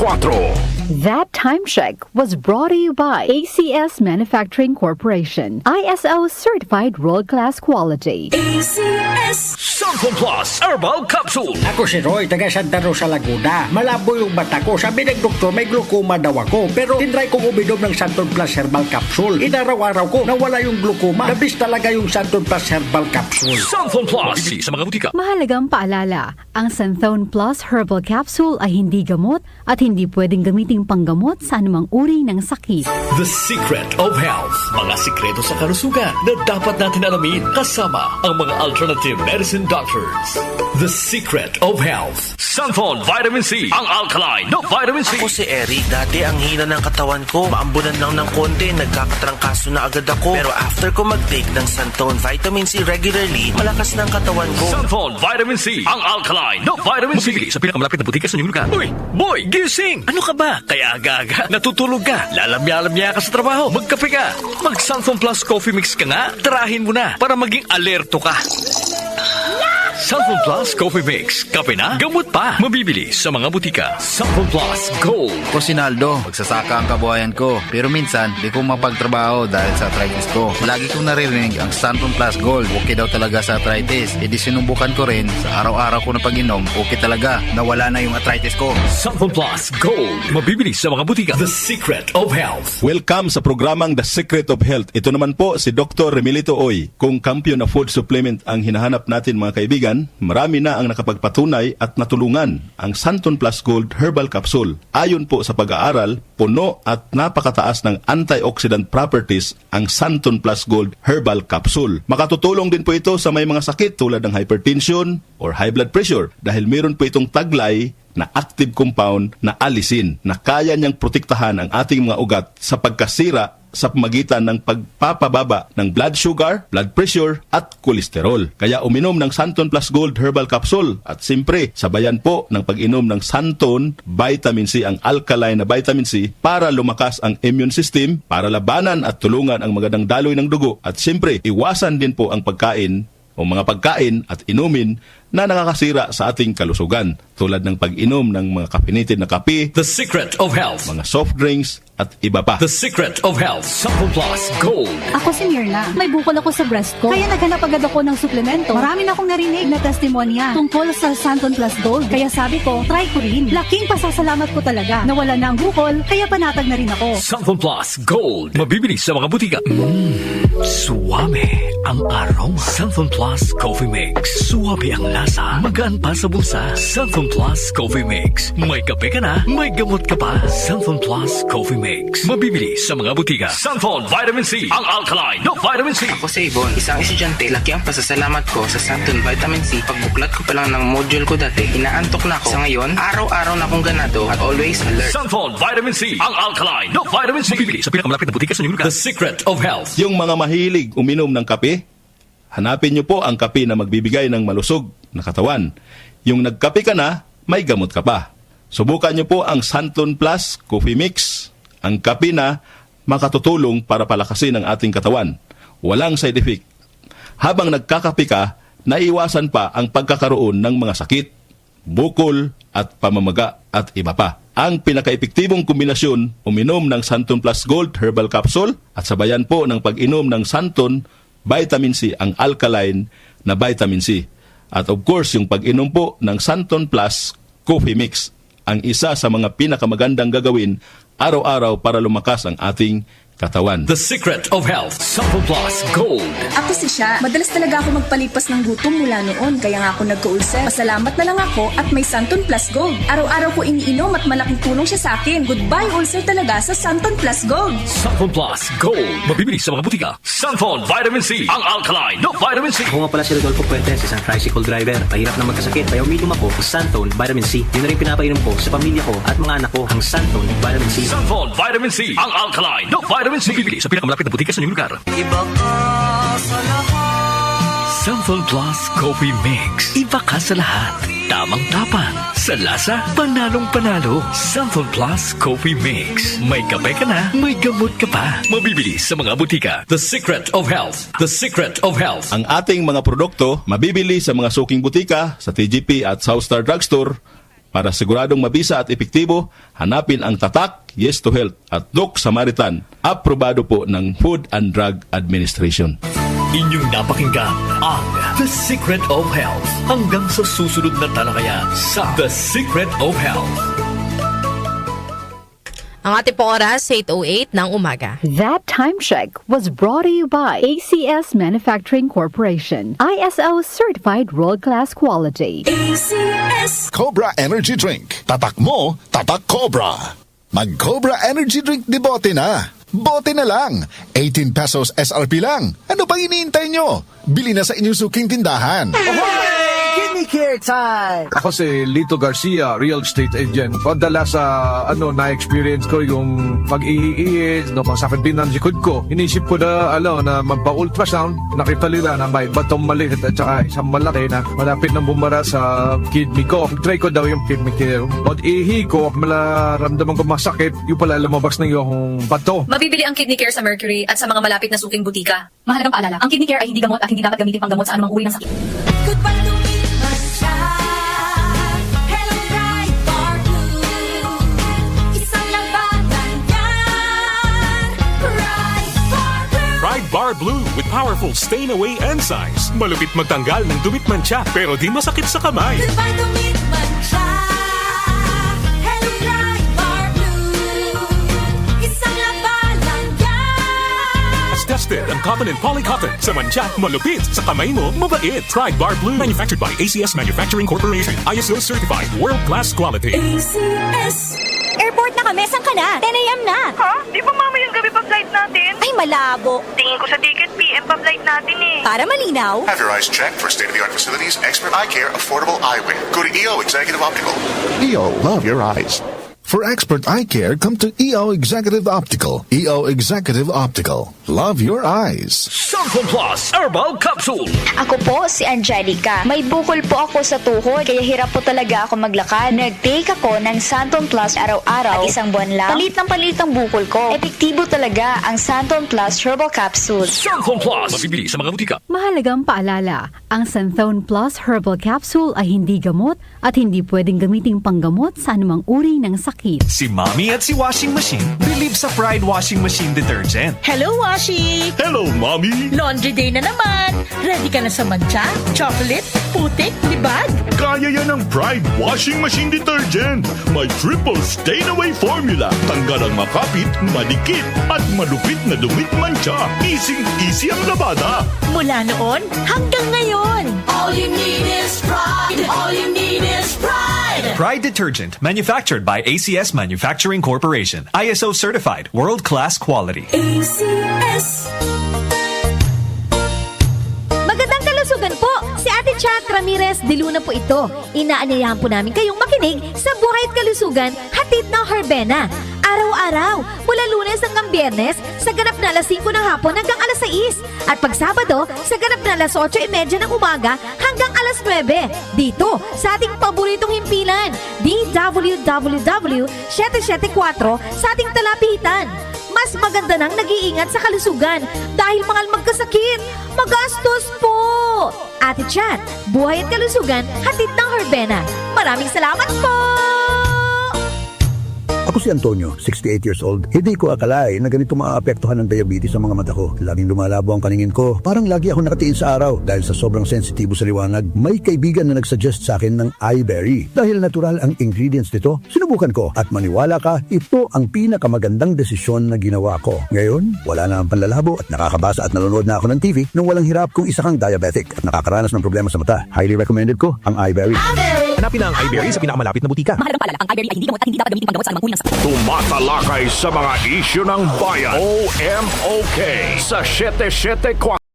That time check was brought to you by ACS Manufacturing Corporation, ISO certified world-class quality. ACS Santon Plus Herbal Capsule. Ako si Roy, taga Santa Rosa, Laguna. Malabo yung mata ko. Sabi ng doktor, may glaucoma daw ako. Pero tinry kong uminom ng Santon Plus Herbal Capsule. Inaraw-araw ko, nawala yung glaucoma. Nabis talaga yung Santon Plus Herbal Capsule. Santon Plus. Mabibili sa mga butika. Mahalagang paalala, ang Santhone Plus Herbal Capsule ay hindi gamot at hindi pwedeng gamiting panggamot sa anumang uri ng sakit. The Secret of Health. Mga sikreto sa kalusugan na dapat natin alamin kasama ang mga alternative medicine doctors. The Secret of Health. Santon Vitamin C. Ang alkaline na vitamin C. Ako si Eric. Dati ang hina ng katawan ko. Maambunan lang ng konti. Nagkakatrangkaso na agad ako. Pero after ko mag-take ng Santon Vitamin C regularly, malakas ng katawan ko. Santon Vitamin C. Ang alkaline na vitamin C. Mabibili sa pinakamalapit na butika sa inyong lugar. Uy! Boy! Gising! Ano ka ba? Kaya aga-aga. Natutulog ka. Lalamya-lamya ka sa trabaho. Magkape ka. Mag-Santon Plus Coffee Mix ka nga. Tirahin mo na para maging alerto ka. Santon Plus Coffee Mix. Kape na, gamot pa. Mabibili sa mga butika. Santon Plus Gold. Ako si Naldo, magsasaka ang kabuhayan ko. Pero minsan, di ko mapagtrabaho dahil sa arthritis ko. Lagi kong naririnig ang Santon Plus Gold. Okay daw talaga sa arthritis. E di sinubukan ko rin. Sa araw-araw ko na pag-inom, okay talaga. Nawala na yung arthritis ko. Santon Plus Gold. Mabibili sa mga butika. The Secret of Health. Welcome sa programang The Secret of Health. Ito naman po si Dr. Remilito Oy. Kung kampiyon na food supplement ang hinahanap natin mga kaibigan, marami na ang nakapagpatunay at natulungan ang Santon Plus Gold Herbal Capsule. Ayon po sa pag-aaral, puno at napakataas ng antioxidant properties ang Santon Plus Gold Herbal Capsule. Makatutulong din po ito sa may mga sakit tulad ng hypertension or high blood pressure dahil meron po itong taglay na active compound na alisin na kaya niyang protektahan ang ating mga ugat sa pagkasira sa pamagitan ng pagpapababa ng blood sugar, blood pressure at kolesterol. Kaya uminom ng Santon Plus Gold Herbal Capsule at siyempre sabayan po ng pag-inom ng Santon Vitamin C, ang alkaline na vitamin C para lumakas ang immune system, para labanan at tulungan ang magandang daloy ng dugo at siyempre iwasan din po ang pagkain o mga pagkain at inumin na nakakasira sa ating kalusugan tulad ng pag-inom ng mga caffeinated na kape, The Secret of Health. mga soft drinks at iba pa. The Secret of Health. Santon Plus Gold. Ako si Mirna. May bukol ako sa breast ko. Kaya naghanap agad ako ng suplemento. Marami na akong narinig na testimonya tungkol sa Santon Plus Gold. Kaya sabi ko, try ko rin. Laking pasasalamat ko talaga. Nawala na ang bukol, kaya panatag na rin ako. Santon Plus Gold. Mabibili sa mga butika. Suwame ang aroma. Santon Plus Coffee Mix. Suwabe ang lasa. Magaan pa sa bulsa. Santon Plus Coffee Mix. May kape ka na, may gamot ka pa. Santon Plus Coffee Mix. Mabibili sa mga butika. Santon Vitamin C. Ang alkaline na vitamin C. Ako si Ibon, isang estudyante. Laki ang pasasalamat ko sa Santon Vitamin C. Pagbuklat ko pa lang ng module ko dati, inaantok na ako. Sa ngayon, araw-araw na akong ganado at always alert. Santon Vitamin C. Ang alkaline na vitamin C. Mabibili sa pinakamalapit na butika sa inyong lugar. The Secret of Health. Yung mga mahilig uminom ng kape, hanapin nyo po ang kape na magbibigay ng malusog na katawan. Yung nagkape ka na, may gamot ka pa. Subukan nyo po ang Santon Plus Coffee Mix. Ang kape na makatutulong para palakasin ang ating katawan. Walang side effect. Habang nagkakape ka, naiwasan pa ang pagkakaroon ng mga sakit, bukol at pamamaga at iba pa. Ang pinaka-epektibong kombinasyon, uminom ng Santon Plus Gold Herbal Capsule at sabayan po ng pag-inom ng Santon Vitamin C, ang alkaline na vitamin C. At of course, yung pag-inom po ng Santon Plus Coffee Mix, ang isa sa mga pinakamagandang gagawin araw-araw para lumakas ang ating katawan. The Secret of Health. Santon Plus Gold. Ako si Sha. Madalas talaga ako magpalipas ng gutom mula noon, kaya nga ako nagka-ulcer. Pasalamat na lang ako at may Santon Plus Gold. Araw-araw ko iniinom at malaking tulong siya sa akin. Goodbye ulcer talaga sa Santon Plus Gold. Santon Plus Gold. Mabibili sa mga butika. Santon Vitamin C. Ang alkaline na vitamin C. Ako nga pala si Rodolfo Puentes, isang tricycle driver. Pahirap na magkasakit, kaya uminom ako ng Santon Vitamin C. Yun na rin pinapainom ko sa pamilya ko at mga anak ko, ang Santon Vitamin C. Santon Vitamin C. Ang alkaline na vitamin C. Mabibili sa pinakamalapit na butika sa inyong lugar. Iba ka sa lahat. Santon Plus Coffee Mix. Iba ka sa lahat. Tamang-tapang. Sa lasa, panalong-panalo. Santon Plus Coffee Mix. May kape ka na, may gamot ka pa. Mabibili sa mga butika. The Secret of Health. The Secret of Health. Ang ating mga produkto mabibili sa mga suking butika, sa TGP at Southstar Drugstore, Para siguradong mabisa at epektibo, hanapin ang tatak Yes to Health at Doc Samaritan. Aprobado po ng Food and Drug Administration. Inyong napakinggan ang The Secret of Health. Hanggang sa susunod na talakayan sa The Secret of Health. Ang ating pong oras, 8:08 ng umaga. That time check was brought to you by ACS Manufacturing Corporation. ISO certified world-class quality. ACS. Cobra Energy Drink. Tatak mo, tatak Cobra. Mag-Cobra Energy Drink de bote na. Bote na lang. 18 pesos SRP lang. Ano pang iniintay nyo? Bili na sa inyong suking tindahan. Ako si Lito Garcia, real estate agent. Padala sa na-experience ko yung pag-iiis, pasakit din ng likod ko. Inisip ko na, na magpa-ultrasound. Nakita nila na may batong maliit at saka isang malaki na malapit na bumara sa kidney ko. Try ko daw yung kidney care. Pag-ihi ko, malaramdaman ko masakit, yung pala lumabas na yung bato. Mabibili ang kidney care sa Mercury at sa mga malapit na suking butika. Mahalagang paalala, ang kidney care ay hindi gamot at hindi dapat gamitin panggamot sa anumang uri ng sakit. Goodbye to me, Masya. Hello, Bright Bar Blue. Isang labanan yan. Bright Bar Blue. Bright Bar Blue with powerful stain-away enzymes. Malupit magtanggal ng dumit mancha pero di masakit sa kamay. Goodbye to me, Masya. Hello, Bright Bar Blue. Isang labanan yan. As tested ang cotton and polycotton. Sa mancha, malupit. Sa kamay mo, mabait. Bright Bar Blue. Manufactured by ACS Manufacturing Corporation. ISO certified. World-class quality. ACS. Airport na kami, saan ka na? 10 a.m. na. Ha? Di ba mamayang gabi pa flight natin? Ay, malabo. Tingin ko sa ticket, PM pa flight natin eh. Para malinaw. Have your eyes checked for state-of-the-art facilities, expert eye care, affordable eyewear. Go to EO Executive Optical. EO, love your eyes. For expert eye care, come to EO Executive Optical. EO Executive Optical. Love your eyes. Santon Plus Herbal Capsule. Ako po si Angelica. May bukol po ako sa tuhod, kaya hirap po talaga ako maglakad. Nag-take ako ng Santon Plus araw-araw at isang buwan lang. Palit ang bukol ko. Epektibo talaga ang Santon Plus Herbal Capsule. Santon Plus. Mabibili sa mga butika. Mahalagang paalala, ang Santhone Plus Herbal Capsule ay hindi gamot at hindi pwedeng gamiting panggamot sa anumang uri ng sakit. Si Mommy at si Washing Machine believe sa Pride Washing Machine Detergent. Hello, Washi! Hello, Mommy! Laundry day na naman! Ready ka na sa mancha, chocolate, putik, libag? Kaya yan ang Pride Washing Machine Detergent. May triple stain-away formula. Tanggal ang makapit, madikit, at malupit na dumit mancha. Easy ang labada. Mula noon hanggang ngayon. All you need is pride. All you need is pride. Pride Detergent, manufactured by ACS Manufacturing Corporation. ISO certified, world-class quality. ACS. Magandang kalusugan po! Si Ate Chat Ramirez de Luna po ito. Inaanyayahan po namin kayong makinig sa Buhay at Kalusugan, hatid ng Herbena. Araw-araw, mula Lunes hanggang Biyernes, sa ganap na alas 5 ng hapon hanggang alas 6. At pag Sabado, sa ganap na alas 8:30 ng umaga hanggang alas 9. Dito, sa ating paboritong himpilan, DWWW 774 sa ating talapitan. Mas maganda nang nag-iingat sa kalusugan dahil mahal magkasakit. Magastos po! Ate Chat, Buhay at Kalusugan, hatid ng Herbena. Maraming salamat po! Ako si Antonio, 68 years old. Hindi ko akalain na ganito maaapektuhan ng diabetes sa mga mata ko. Laging lumalabo ang paningin ko. Parang lagi ako nakatiin sa araw dahil sa sobrang sensitibo sa liwanag. May kaibigan na nagsuggest sa akin ng iBerry. Dahil natural ang ingredients nito, sinubukan ko at maniwala ka, ito ang pinakamagandang desisyon na ginawa ko. Ngayon, wala na ang panlalabo at nakakabasa at nanonood na ako ng TV nung walang hirap kung isa kang diabetic at nakakaranas ng problema sa mata. Highly recommended ko ang iBerry. Hanapin na ang iBerry sa pinakamalapit na butika. Mahalagang paalala, ang iBerry ay hindi gamot at hindi dapat gamitin panggamot sa anumang uri ng sakit. Tumatalakay sa mga isyu ng bayan. OMOK sa 774.